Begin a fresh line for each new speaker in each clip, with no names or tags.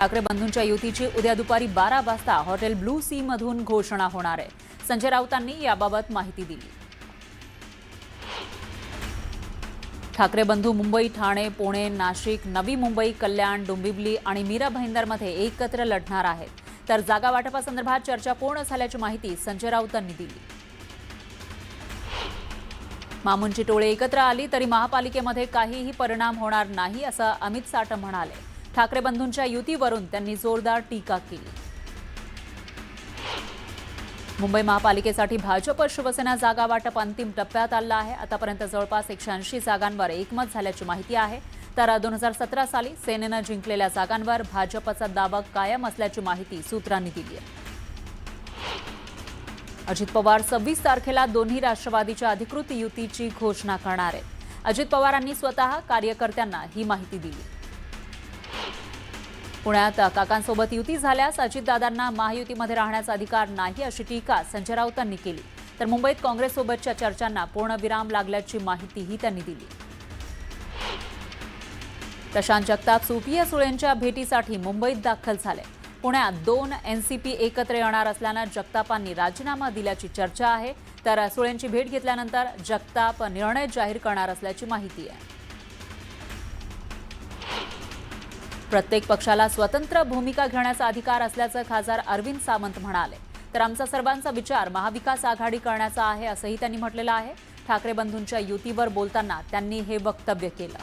ठाकरे बंधूंच्या युतीची उद्या दुपारी 12 वाजता हॉटेल ब्लू सी मधून घोषणा होणार आहे. संजय राऊतांनी याबाबत माहिती दिली. ठाकरे बंधू मुंबई, ठाणे, पुणे, नाशिक, नवी मुंबई, कल्याण, डोंबिवली आणि मीरा भाईंदरमध्ये एकत्र लढणार आहेत. तर जागा वाटपासंदर्भात चर्चा पूर्ण झाल्याची माहिती संजय राऊतांनी दिली. मामूंची टोळी एकत्र आली तरी महापालिकेमध्ये काहीही परिणाम होणार नाही असं अमित साटम म्हणाले. ठाकरे बंधूंच्या युतीवरून त्यांनी जोरदार टीका केली. मुंबई महापालिकेसाठी भाजप शिवसेना जागा वाटप अंतिम टप्प्यात आलं आहे. आतापर्यंत जवळपास 180 जागांवर एकमत झाल्याची माहिती आहे. तर 2017 साली सेनेनं जिंकलेल्या जागांवर भाजपचा दावा कायम असल्याची माहिती सूत्रांनी दिली आहे. अजित पवार 26 तारखेला दोन्ही राष्ट्रवादीच्या अधिकृत युतीची घोषणा करणार आहेत. अजित पवारांनी स्वतः कार्यकर्त्यांना ही माहिती दिली. पुण्यात काकांसोबत युती झाल्यास अजितदादांना महायुतीमध्ये राहण्याचा अधिकार नाही अशी टीका संजय राऊतांनी केली. तर मुंबईत काँग्रेससोबतच्या चर्चांना पूर्णविराम लागल्याची माहितीही त्यांनी दिली. प्रशांत जगताप सुप्रिया सुळेंच्या भेटीसाठी मुंबईत दाखल झाले. पुण्यात 2 एनसीपी एकत्र येणार असल्यानं जगतापांनी राजीनामा दिल्याची चर्चा आहे. तर सुळेंची भेट घेतल्यानंतर जगताप निर्णय जाहीर करणार असल्याची माहिती आहे. प्रत्येक पक्षाला स्वतंत्र भूमिका घेण्याचा अधिकार असल्याचं खासदार अरविंद सावंत म्हणाले. तर आमचा सर्वांचा विचार महाविकास आघाडी करण्याचा आहे असंही त्यांनी म्हटलेलं आहे. ठाकरे बंधूंच्या युतीवर बोलताना त्यांनी हे वक्तव्य केलं.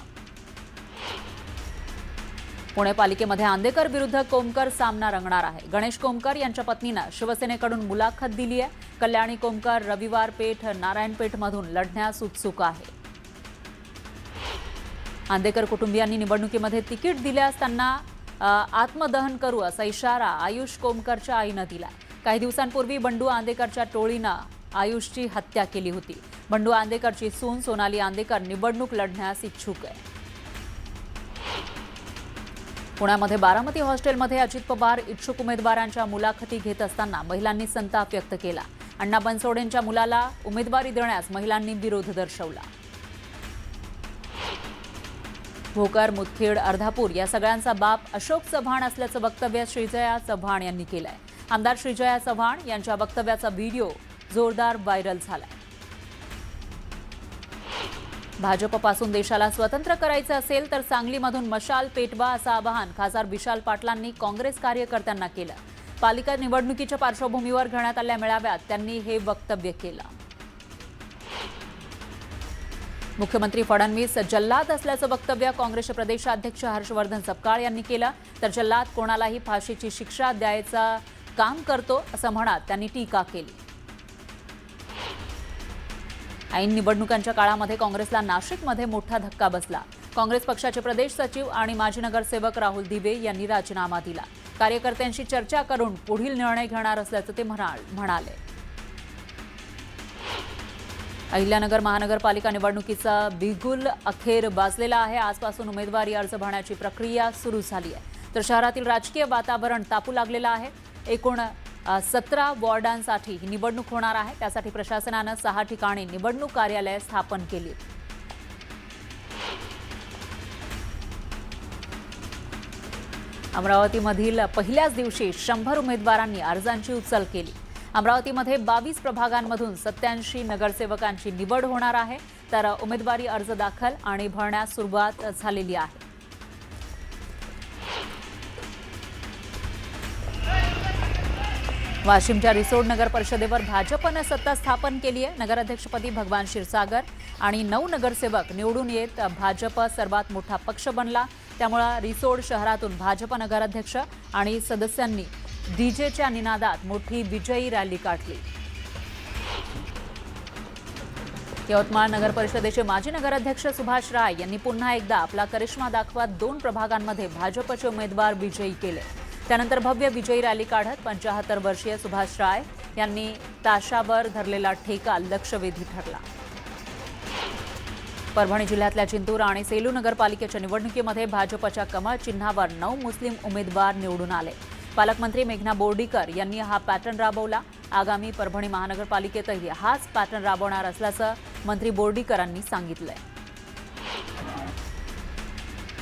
पुणे पालिकेमध्ये आंदेकर विरुद्ध कोमकर सामना रंगणार आहे. गणेश कोमकर यांच्या पत्नीनं शिवसेनेकडून मुलाखत दिली आहे. कल्याणी कोमकर रविवार पेठ, नारायणपेठमधून लढण्यास उत्सुक आहे. आंदेकर कुटुंबियांनी निवडणुकीमध्ये तिकीट दिल्यास त्यांना आत्मदहन करू असा इशारा आयुष कोमकरच्या आईनं दिला. काही दिवसांपूर्वी बंडू आंदेकरच्या टोळीनं आयुषची हत्या केली होती. बंडू आंदेकरची सून सोनाली आंदेकर निवडणूक लढण्यास इच्छुक आहे. पुण्यामध्ये बारामती हॉस्टेलमध्ये अजित पवार इच्छुक उमेदवारांच्या मुलाखती घेत असताना महिलांनी संताप व्यक्त केला. अण्णा बनसोडेंच्या मुलाला उमेदवारी देण्यास महिलांनी विरोध दर्शवला. भोकर, मुदखेड, अर्धापूर या सगळ्यांचा बाप अशोक चव्हाण असल्याचं वक्तव्य श्रीजया चव्हाण यांनी केलंय. आमदार श्रीजया चव्हाण यांच्या वक्तव्याचा व्हिडिओ जोरदार व्हायरल झालाय. भाजपपासून देशाला स्वतंत्र करायचं असेल तर सांगलीमधून मशाल पेटवा असं आवाहन खासदार विशाल पाटलांनी काँग्रेस कार्यकर्त्यांना केलं. पालिका निवडणुकीच्या पार्श्वभूमीवर घेण्यात आलेल्या मेळाव्यात त्यांनी हे वक्तव्य केलं. मुख्यमंत्री फडणवीस जल्लाद असल्याचं वक्तव्य काँग्रेसचे प्रदेशाध्यक्ष हर्षवर्धन सपकाळ यांनी केलं. तर जल्लाद कोणालाही फाशीची शिक्षा द्यायचं काम करतो असं म्हणत त्यांनी टीका केली. ऐन निवडणुकांच्या काळामध्ये काँग्रेसला नाशिकमध्ये मोठा धक्का बसला. काँग्रेस पक्षाचे प्रदेश सचिव आणि माजी नगरसेवक राहुल दिवे यांनी राजीनामा दिला. कार्यकर्त्यांशी चर्चा करून पुढील निर्णय घेणार असल्याचं ते म्हणाले. अहिल्यानगर महानगरपालिका निवडणुकीचा बिगुल अखेर वाजलेला आहे. आजपासून उमेदवारी अर्ज भरण्याची प्रक्रिया सुरू झाली आहे. तर शहरातील राजकीय वातावरण तापू लागलेलं आहे. एकूण 17 वॉर्डांसाठी ही निवडणूक होणार आहे. त्यासाठी प्रशासनानं 6 ठिकाणी निवडणूक कार्यालय स्थापन केली. अमरावतीमधील पहिल्याच दिवशी 100 उमेदवारांनी अर्जांची उचल केली. अमरावतीमध्ये 22 प्रभागांमधून 87 नगरसेवकांची निवड होणार आहे. तर उमेदवारी अर्ज दाखल आणि भरण्यास सुरुवात झालेली आहे. वाशिमच्या रिसोड नगर परिषदेवर भाजपनं सत्ता स्थापन केली आहे. नगराध्यक्षपदी भगवान क्षीरसागर आणि 9 नगरसेवक निवडून येत भाजप सर्वात मोठा पक्ष बनला. त्यामुळे रिसोड शहरातून भाजप नगराध्यक्ष आणि सदस्यांनी डीजेच्या निनादात मोठी विजयी रॅली काढली. यवतमाळ नगर परिषदेचे माजी नगराध्यक्ष सुभाष राय यांनी पुन्हा एकदा आपला करिश्मा दाखवत 2 प्रभागांमध्ये भाजपचे उमेदवार विजयी केले. त्यानंतर भव्य विजयी रॅली काढत 75 वर्षीय सुभाष राय यांनी ताशावर धरलेला ठेका लक्षवेधी ठरला. परभणी जिल्ह्यातल्या जिंतूर आणि सेलू नगरपालिकेच्या निवडणुकीमध्ये भाजपच्या कमळ चिन्हावर 9 मुस्लिम उमेदवार निवडून आले. पालकमंत्री मेघना बोर्डीकर यांनी हा पॅटर्न राबवला. आगामी परभणी महानगरपालिकेतही हाच पॅटर्न राबवणार असल्याचं मंत्री बोर्डीकरांनी सांगितलंय.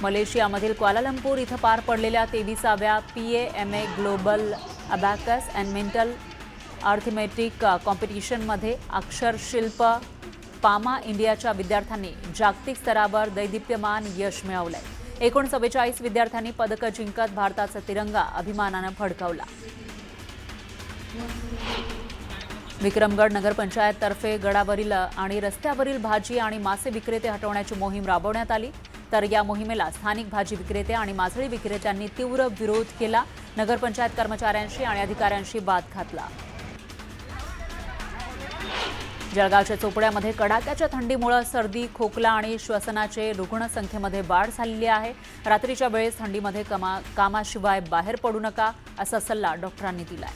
मलेशियामधील क्वालालंपूर इथं पार पडलेल्या 23व्या PAMA global abacus and mental arithmetic कॉम्पिटिशनमध्ये अक्षरशिल्प पामा इंडियाच्या विद्यार्थ्यांनी जागतिक स्तरावर दैदिप्यमान यश मिळवलंय. एकूण 44 विद्यार्थ्यांनी पदकं जिंकत भारताचा तिरंगा अभिमानानं फडकवला. विक्रमगड नगरपंचायततर्फे गडावरील आणि रस्त्यावरील भाजी आणि मासे विक्रेते हटवण्याची मोहीम राबवण्यात आली. तर या मोहिमेला स्थानिक भाजी विक्रेते आणि मासळी विक्रेत्यांनी तीव्र विरोध केला. नगरपंचायत कर्मचाऱ्यांशी आणि अधिकाऱ्यांशी वाद घातला. जळगावच्या चोपड्यामध्ये कडाक्याच्या थंडीमुळे सर्दी, खोकला आणि श्वसनाचे रुग्णसंख्येमध्ये वाढ झालेली आहे. रात्रीच्या वेळेस थंडीमध्ये कामाशिवाय बाहेर पडू नका असा सल्ला डॉक्टरांनी दिलाय.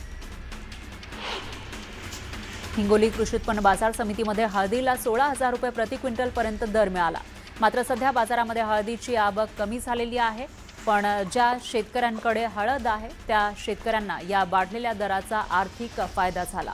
हिंगोली कृषी उत्पन्न बाजार समितीमध्ये हळदीला 16,000 रुपये प्रति क्विंटलपर्यंत दर मिळाला. मात्र सध्या बाजारामध्ये हळदीची आवक कमी झालेली आहे. पण ज्या शेतकऱ्यांकडे हळद आहे त्या शेतकऱ्यांना या वाढलेल्या दराचा आर्थिक फायदा झाला.